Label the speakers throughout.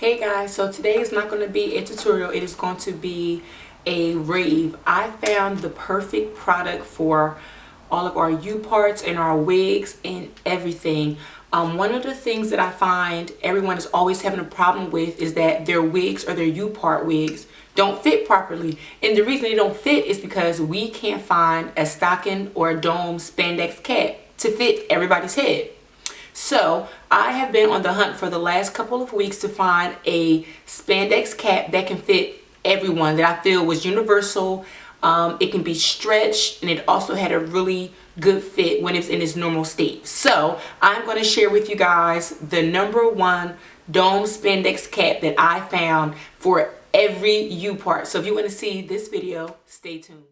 Speaker 1: Hey guys, so today is not going to be a tutorial, it is going to be a rave. I found the perfect product for all of our U-parts and our wigs and everything. One of the things that I find everyone is always having a problem with is that their wigs or their U-part wigs don't fit properly. And the reason they don't fit is because we can't find a stocking or a dome spandex cap to fit everybody's head. So I have been on the hunt for the last couple of weeks to find a spandex cap that can fit everyone, that I feel was universal. It can be stretched, and it also had a really good fit when it's in its normal state. So I'm going to share with you guys the #1 dome spandex cap that I found for every U part. So if you want to see this video, stay tuned.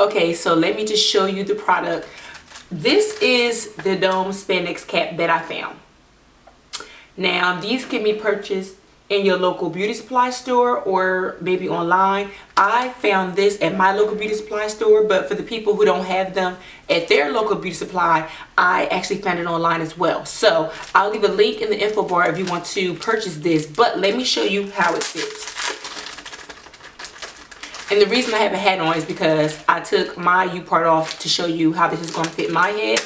Speaker 1: Okay, so let me just show you the product. This is the dome spandex cap that I found. Now, these can be purchased in your local beauty supply store or maybe online. I found this at my local beauty supply store, but for the people who don't have them at their local beauty supply, I actually found it online as well. So I'll leave a link in the info bar if you want to purchase this, but let me show you how it fits. And the reason I have a hat on is because I took my U part off to show you how this is going to fit my head.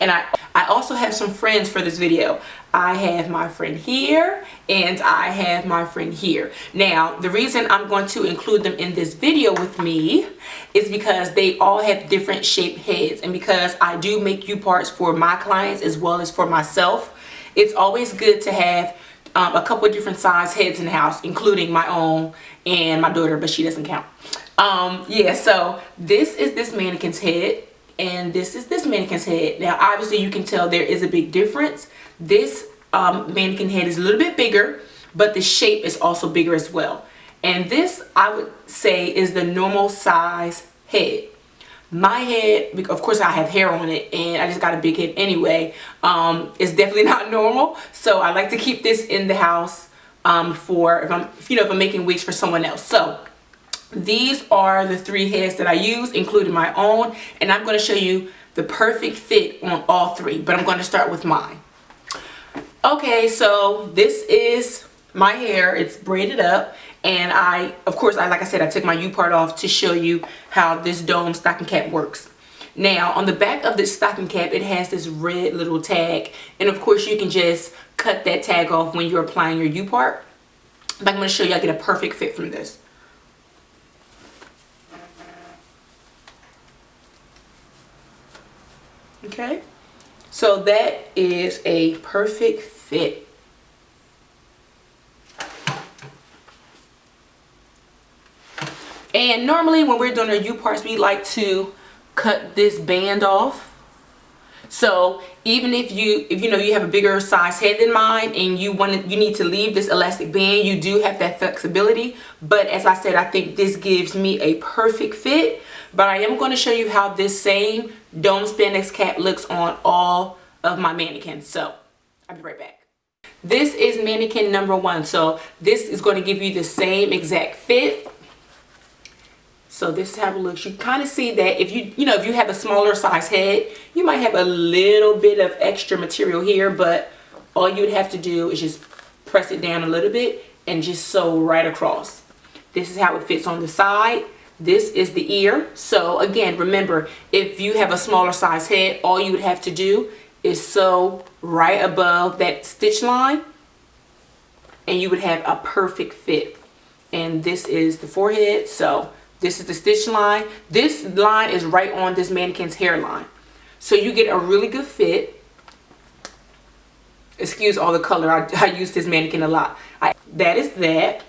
Speaker 1: And I also have some friends for this video. I have my friend here and I have my friend here. Now, the reason I'm going to include them in this video with me is because they all have different shaped heads. And because I do make U parts for my clients as well as for myself, it's always good to have a couple of different size heads in the house, including my own and my daughter, but she doesn't count. Yeah, so this is this mannequin's head and this is this mannequin's head. Now obviously you can tell there is a big difference. This mannequin head is a little bit bigger, but the shape is also bigger as well. And this, I would say, is the normal size head. My head, of course I have hair on it and I just got a big head anyway, it's definitely not normal. So I like to keep this in the house for if I'm making wigs for someone else. So these are the 3 heads that I use, including my own, and I'm going to show you the perfect fit on all 3, but I'm going to start with mine. Okay, so this is my hair. It's braided up, and like I said, I took my U part off to show you how this dome stocking cap works. Now, on the back of this stocking cap, it has this red little tag, and of course you can just cut that tag off when you're applying your U part. But I'm going to show you how to get a perfect fit from this. Okay, so that is a perfect fit. And normally when we're doing our U parts, we like to cut this band off. So even if you have a bigger size head than mine and you need to leave this elastic band, you do have that flexibility. But as I said, I think this gives me a perfect fit. But I am going to show you how this same dome spandex cap looks on all of my mannequins. So I'll be right back. This is mannequin #1. So this is going to give you the same exact fit. So this is how it looks. You kind of see that if you have a smaller size head, you might have a little bit of extra material here, but all you would have to do is just press it down a little bit and just sew right across. This is how it fits on the side. This is the ear. So again, remember, if you have a smaller size head, all you would have to do is sew right above that stitch line and you would have a perfect fit. And this is the forehead. So this is the stitch line. This line is right on this mannequin's hairline. So you get a really good fit. Excuse all the color. I use this mannequin a lot. That is that.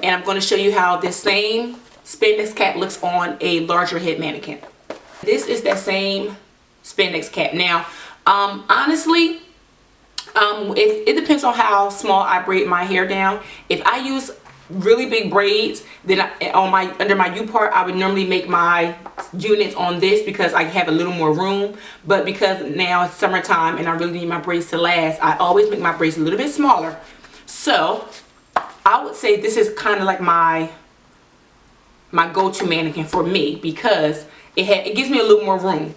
Speaker 1: And I'm going to show you how this same spandex cap looks on a larger head mannequin. This is that same spandex cap. Now, honestly, it depends on how small I braid my hair down. If I use really big braids, then under my U part, I would normally make my units on this because I have a little more room. But because now it's summertime and I really need my braids to last, I always make my braids a little bit smaller. So I would say this is kind of like my go-to mannequin for me because it gives me a little more room.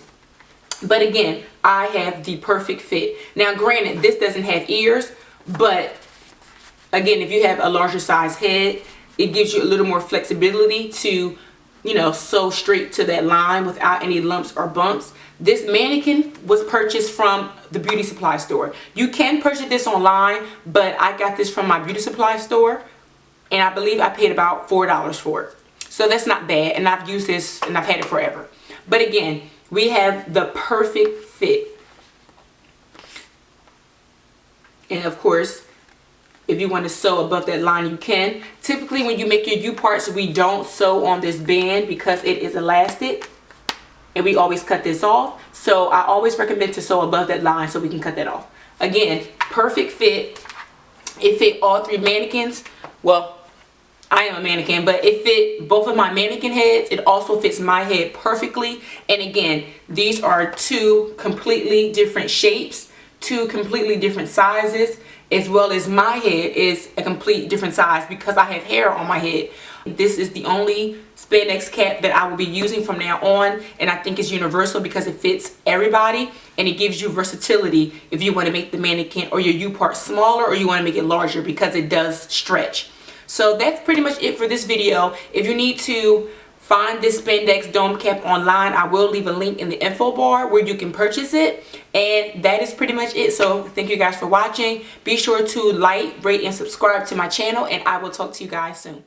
Speaker 1: But again, I have the perfect fit. Now granted, this doesn't have ears, but Again, if you have a larger size head, it gives you a little more flexibility to, you know, sew straight to that line without any lumps or bumps. This mannequin was purchased from the beauty supply store. You can purchase this online, but I got this from my beauty supply store, and I believe I paid about $4 for it. So that's not bad, and I've used this and I've had it forever. But again, we have the perfect fit. And of course, if you want to sew above that line, you can. Typically, when you make your U-parts, we don't sew on this band because it is elastic. And we always cut this off. So I always recommend to sew above that line so we can cut that off. Again, perfect fit. It fit all three mannequins. Well, I am a mannequin, but it fit both of my mannequin heads. It also fits my head perfectly. And again, these are two completely different shapes, two completely different sizes, as well as my head is a complete different size because I have hair on my head. This is the only spandex cap that I will be using from now on, and I think it's universal because it fits everybody and it gives you versatility if you want to make the mannequin or your U-part smaller or you want to make it larger because it does stretch. So that's pretty much it for this video. If you need to find this spandex dome cap online, I will leave a link in the info bar where you can purchase it. And that is pretty much it. So thank you guys for watching. Be sure to like, rate, and subscribe to my channel, and I will talk to you guys soon.